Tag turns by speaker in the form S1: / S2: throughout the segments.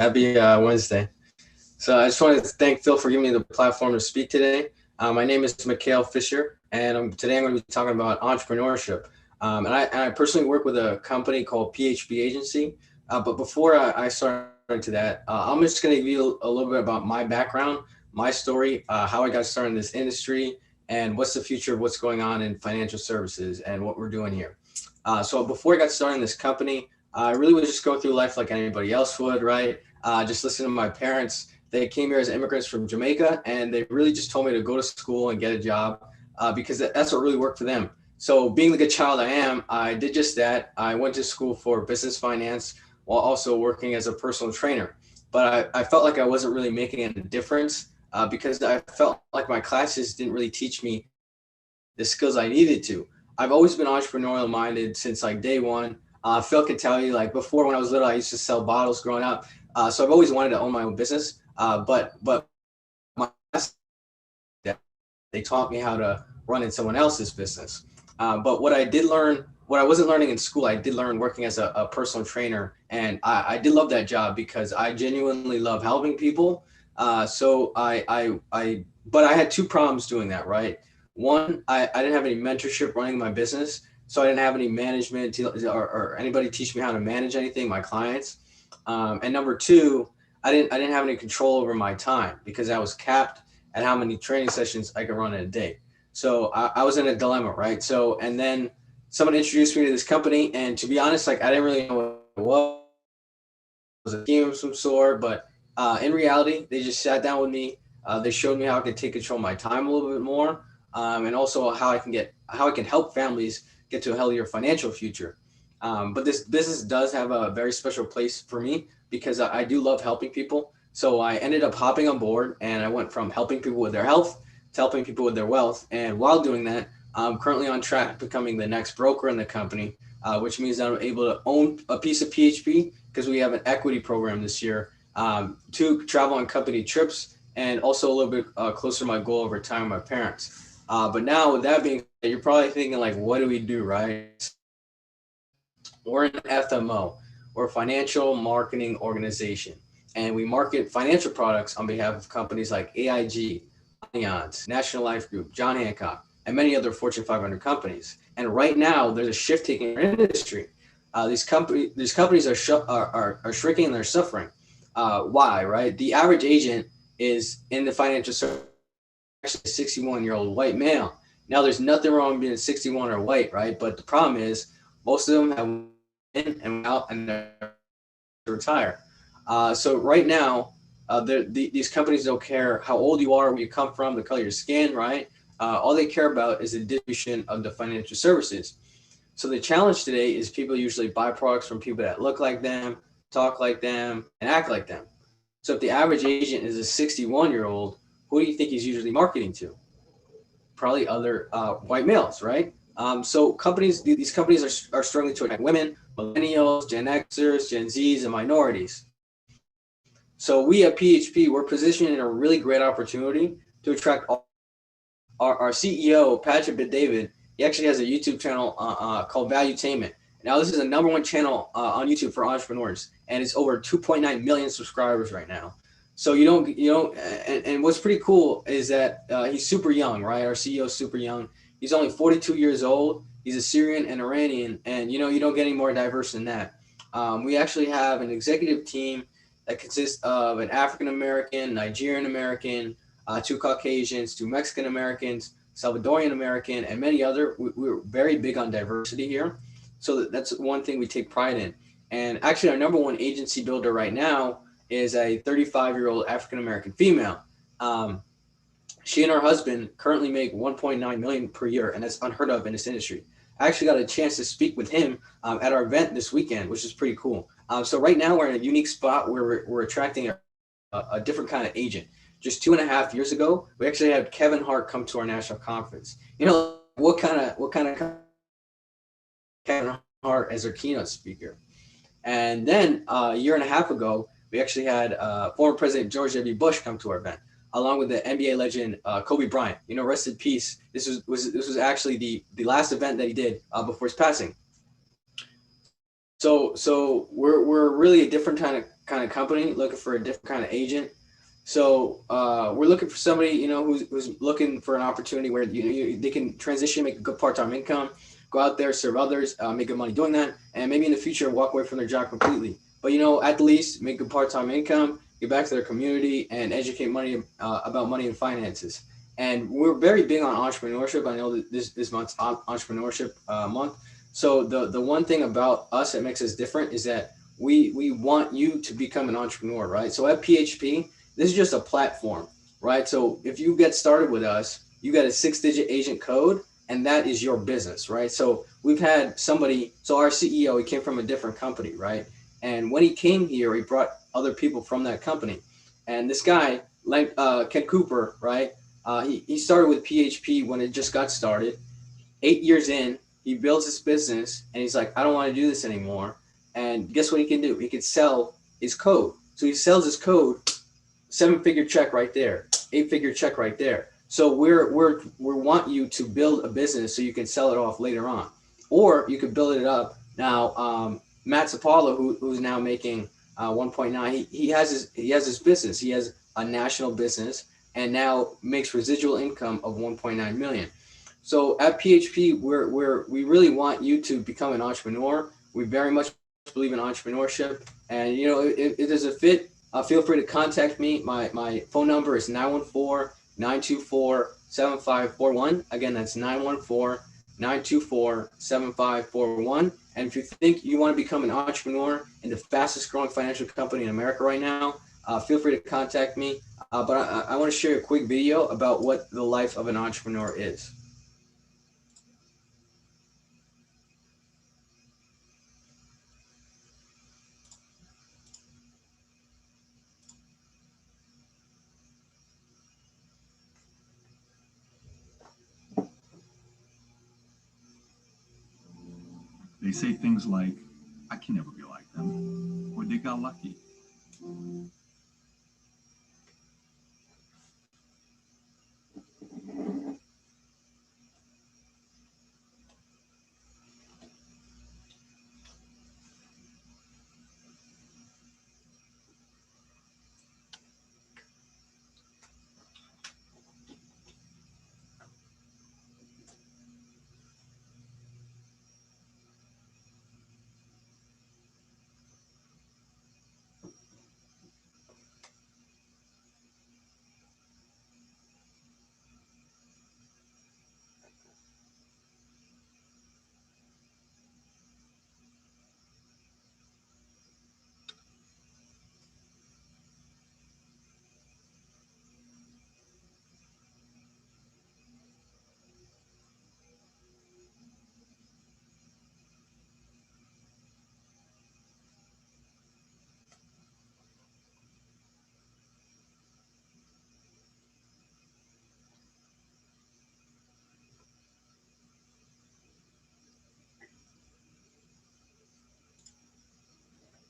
S1: Happy Wednesday. So I just wanted to thank Phil for giving me the platform to speak today. My name is Mikhale Fisher, and today I'm going to be talking about entrepreneurship. And I personally work with a company called PHP Agency. But before I start into that, I'm just going to give you a little bit about my background, my story, how I got started in this industry, and what's the future of what's going on in financial services and what we're doing here. So before I got started in this company, I really would just go through life like anybody else would, right? Just listen to my parents. They came here as immigrants from Jamaica, and they really just told me to go to school and get a job because that's what really worked for them. So, being the good child I am, I did just that. I went to school for business finance while also working as a personal trainer. But I felt like I wasn't really making a difference because I felt like my classes didn't really teach me the skills I needed to. I've always been entrepreneurial minded since like day one. Phil can tell you, like before when I was little, I used to sell bottles growing up. So I've always wanted to own my own business. But my they taught me how to run in someone else's business. But what I did learn, what I wasn't learning in school, I did learn working as a personal trainer, and I did love that job because I genuinely love helping people. But I had two problems doing that. Right, one, I didn't have any mentorship running my business, so I didn't have any management or anybody teach me how to manage anything, my clients. And number two, I didn't have any control over my time because I was capped at how many training sessions I could run in a day. So I was in a dilemma, right? So and then someone introduced me to this company, and to be honest, like I didn't really know what it was. It was a team of some sort, but in reality, they just sat down with me. They showed me how I could take control of my time a little bit more, and also how I can help families get to a healthier financial future. But this business does have a very special place for me because I do love helping people. So I ended up hopping on board, and I went from helping people with their health to helping people with their wealth. And while doing that, I'm currently on track becoming the next broker in the company, which means that I'm able to own a piece of PHP because we have an equity program this year to travel on company trips and also a little bit closer to my goal of retiring my parents. But now, with that being said, you're probably thinking, like, what do we do, right? We're an FMO, we're a financial marketing organization, and we market financial products on behalf of companies like AIG, Allianz, National Life Group, John Hancock, and many other Fortune 500 companies. And right now, there's a shift taking in our industry. These companies are shrinking and they're suffering. Why? Right? The average agent is in the financial service, actually a 61-year-old white male. Now, there's nothing wrong with being 61 or white, right? But the problem is most of them have in and out and they're retire. So right now, these companies don't care how old you are, where you come from, the color of your skin, right? All they care about is the distribution of the financial services. So the challenge today is people usually buy products from people that look like them, talk like them, and act like them. So if the average agent is a 61-year-old, who do you think he's usually marketing to? Probably other white males, right? So these companies are struggling to attract women, millennials, Gen Xers, Gen Zs, and minorities. So we at PHP, we're positioned in a really great opportunity to attract our CEO, Patrick David. He actually has a YouTube channel called Valuetainment. Now, this is a number one channel on YouTube for entrepreneurs, and it's over 2.9 million subscribers right now. So and what's pretty cool is that he's super young, right? Our CEO is super young. He's only 42 years old. He's a Syrian and Iranian, and you don't get any more diverse than that. We actually have an executive team that consists of an African American, Nigerian American, two Caucasians, two Mexican Americans, Salvadorian American, and many other. We're very big on diversity here. So that's one thing we take pride in. And actually, our number one agency builder right now is a 35-year-old African American female. Um, she and her husband currently make 1.9 million per year, and that's unheard of in this industry. I actually got a chance to speak with him at our event this weekend, which is pretty cool. So right now we're in a unique spot where we're attracting a different kind of agent. Just 2.5 years ago, we actually had Kevin Hart come to our national conference. What kind of Kevin Hart as our keynote speaker? And then a year and a half ago, we actually had former President George W. Bush come to our event, along with the NBA legend Kobe Bryant. Rest in peace. This was actually the last event that he did before his passing. So we're really a different kind of company, looking for a different kind of agent. So we're looking for somebody, who's looking for an opportunity where they can transition, make a good part-time income, go out there, serve others, make good money doing that, and maybe in the future walk away from their job completely. But at least make a part-time income, get back to their community, and educate money about money and finances. And we're very big on entrepreneurship. I know that this month's entrepreneurship month. So the one thing about us that makes us different is that we want you to become an entrepreneur, right? So at PHP, this is just a platform, right? So if you get started with us, you get a 6-digit agent code, and that is your business, right? So we've had somebody, so our CEO, he came from a different company, right? And when he came here, he brought other people from that company. And this guy, like Ken Cooper, right? He started with PHP when it just got started. 8 years in, he builds his business, and he's like, I don't want to do this anymore. And guess what he can do? He can sell his code. So he sells his code, 7-figure check right there, 8-figure check right there. So we want you to build a business so you can sell it off later on, or you could build it up now. Matt Sapala, who's now making 1.9, he has his business. He has a national business and now makes residual income of 1.9 million. So at PHP, we really want you to become an entrepreneur. We very much believe in entrepreneurship, and if there's a fit, feel free to contact me. My phone number is 914-924-7541. Again, that's 914-924-7541. And if you think you want to become an entrepreneur in the fastest growing financial company in America right now, feel free to contact me. But I want to share a quick video about what the life of an entrepreneur is.
S2: They say things like, I can never be like them, or they got lucky.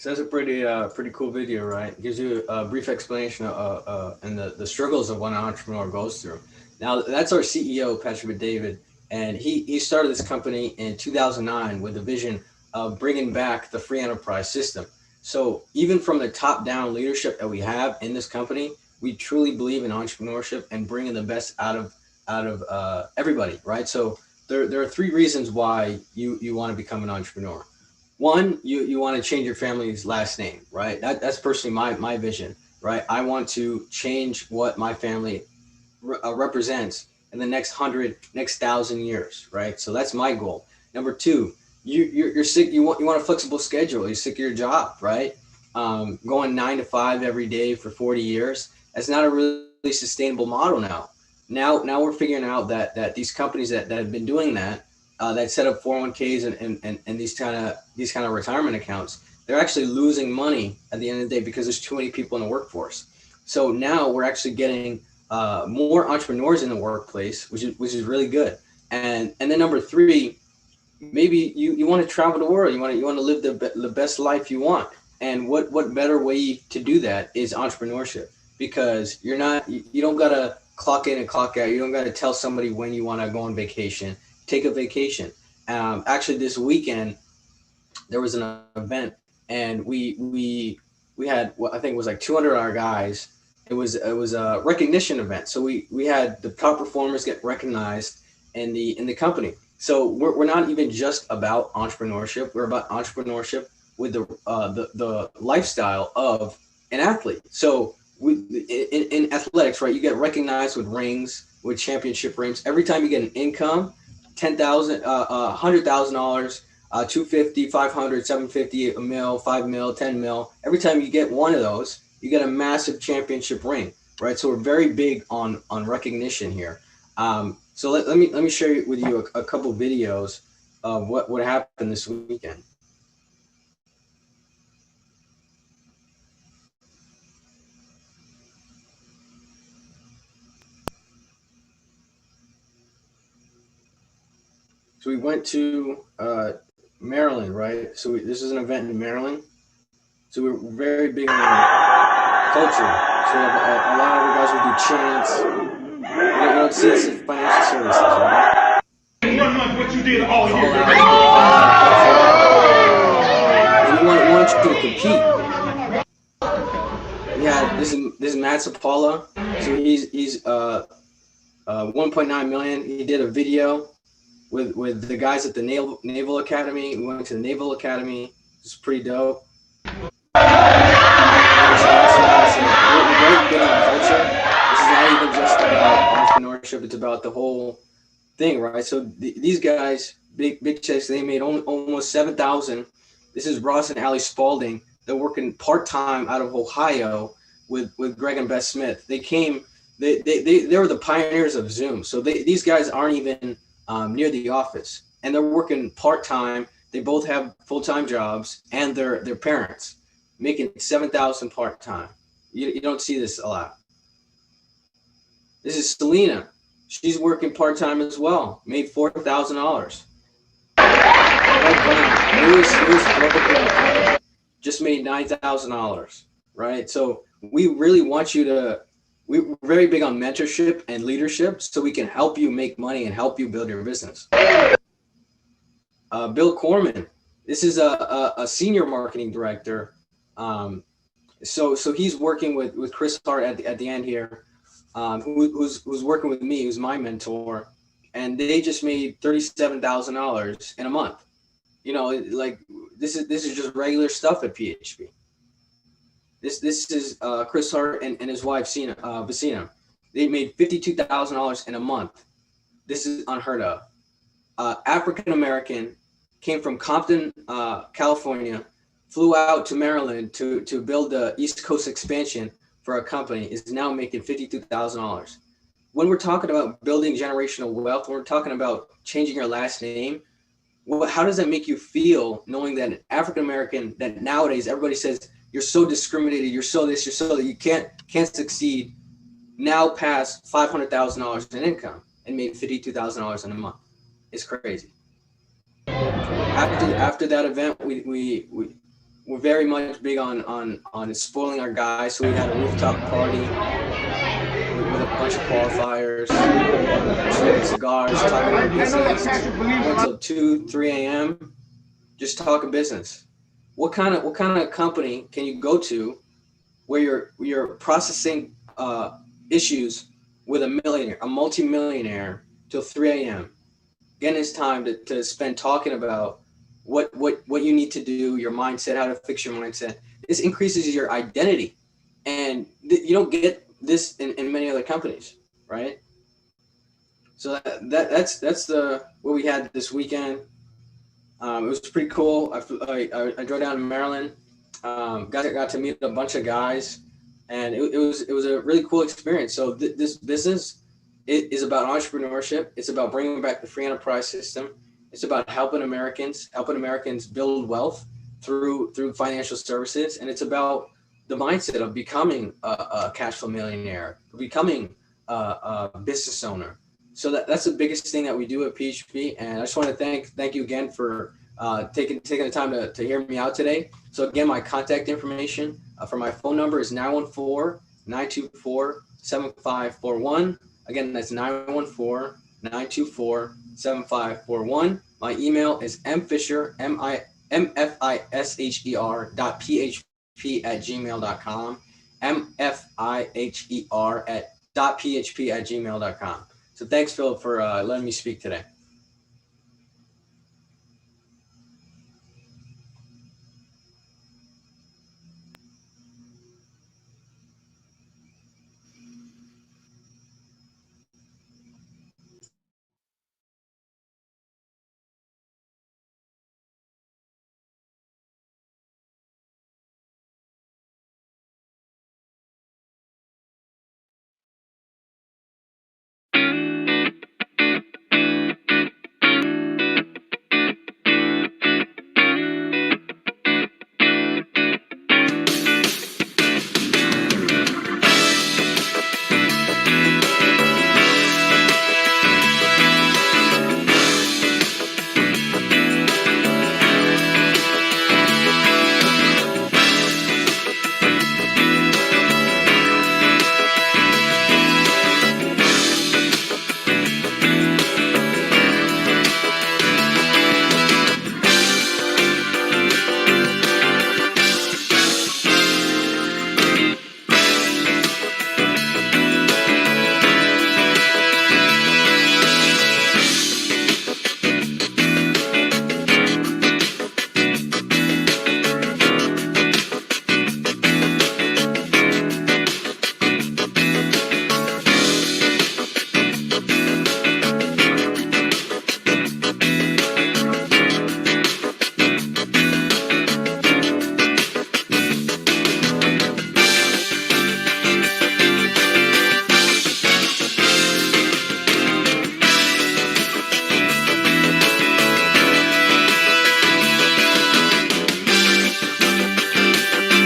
S1: So that's a pretty cool video, right? It gives you a brief explanation and the struggles of what an entrepreneur goes through. Now that's our CEO, Patrick David, and he started this company in 2009 with a vision of bringing back the free enterprise system. So even from the top down leadership that we have in this company, we truly believe in entrepreneurship and bringing the best out of everybody, right? So there are 3 reasons why you want to become an entrepreneur. One, you want to change your family's last name, right? That's personally my vision, right? I want to change what my family represents in the next 1,000 years, right? So that's my goal. Number two, you're sick. You want a flexible schedule. You're sick of your job, right? Going 9 to 5 every day for 40 years. That's not a really sustainable model now. Now we're figuring out that these companies that have been doing that set up 401ks and these kind of retirement accounts, they're actually losing money at the end of the day because there's too many people in the workforce. So now we're actually getting more entrepreneurs in the workplace, which is really good. And then number 3, maybe you want to travel the world. You want to live the best life you want. And what better way to do that is entrepreneurship, because you don't gotta clock in and clock out. You don't gotta tell somebody when you want to go on vacation. Take a vacation. Actually, this weekend there was an event, and we we had what I think was like 200 of our guys. It was a recognition event, so we had the top performers get recognized in the company. So we're not even just about entrepreneurship. We're about entrepreneurship with the lifestyle of an athlete. So in athletics, right, you get recognized with rings, with championship rings. Every time you get an income, 10,000, $100,000, 250, 500, 750, a mil, 5 mil, 10 mil. Every time you get one of those, you get a massive championship ring, right? So we're very big on recognition here. So let me share with you a couple videos of what happened this weekend. So we went to Maryland, right? So this is an event in Maryland. So we're very big on culture. So we have a lot of the guys will do chants. You don't see this in financial services, right?
S3: What you did all
S1: Call
S3: year.
S1: out, call out culture, and we want you to compete. We had this is Matt Sapala. So he's 1.9 million. He did a video with the guys at the Naval Academy. We went to the Naval Academy. It's pretty dope. We're very big on culture. This is not even just about entrepreneurship. It's about the whole thing, right? So these guys, big checks, they made almost 7,000. This is Ross and Ali Spalding. They're working part time out of Ohio with Greg and Beth Smith. They came. They were the pioneers of Zoom. So these guys aren't even near the office, and they're working part time. They both have full time jobs, and they're parents, making 7,000 part time. You don't see this a lot. This is Selena. She's working part time as well. Made $4,000. Right, Lewis just made $9,000. Right. So we really want you to. We're very big on mentorship and leadership, so we can help you make money and help you build your business. Bill Corman. This is a senior marketing director. So he's working with Chris Hart at the end here, who's working with me, who's my mentor, and they just made $37,000 in a month. You know, like this is just regular stuff at PHP. This is Chris Hart and his wife Vicina. They made $52,000 in a month. This is unheard of. African American, came from Compton, California, flew out to Maryland to build the East Coast expansion for a company, is now making $52,000. When we're talking about building generational wealth, when we're talking about changing your last name, how does that make you feel knowing that an African American, that nowadays everybody says you're so discriminated, you're so this, you're so that, you can't succeed, now passed $500,000 in income and made $52,000 in a month? It's crazy. After that event, we're very much big on spoiling our guys. So we had a rooftop party with a bunch of qualifiers, smoking cigars, talking about business. Went till 2, 3 a.m. just talking business. What kind of company can you go to where you're processing issues with a multimillionaire till 3 a.m. Getting his time to spend talking about what you need to do, your mindset, how to fix your mindset. This increases your identity, and you don't get this in many other companies, right? So that's the what we had this weekend. It was pretty cool. I drove down to Maryland. Got to meet a bunch of guys, and it was a really cool experience. So this business, it is about entrepreneurship. It's about bringing back the free enterprise system. It's about helping Americans build wealth through financial services, and it's about the mindset of becoming a cash flow millionaire, becoming a business owner. So that's the biggest thing that we do at PHP. And I just want to thank you again for taking the time to hear me out today. So again, my contact information for my phone number is 914-924-7541. Again, that's 914-924-7541. My email is mfisher, mfisher.php mfiher@gmail.com, mfiher@.php@gmail.com. So thanks, Philip, for letting me speak today.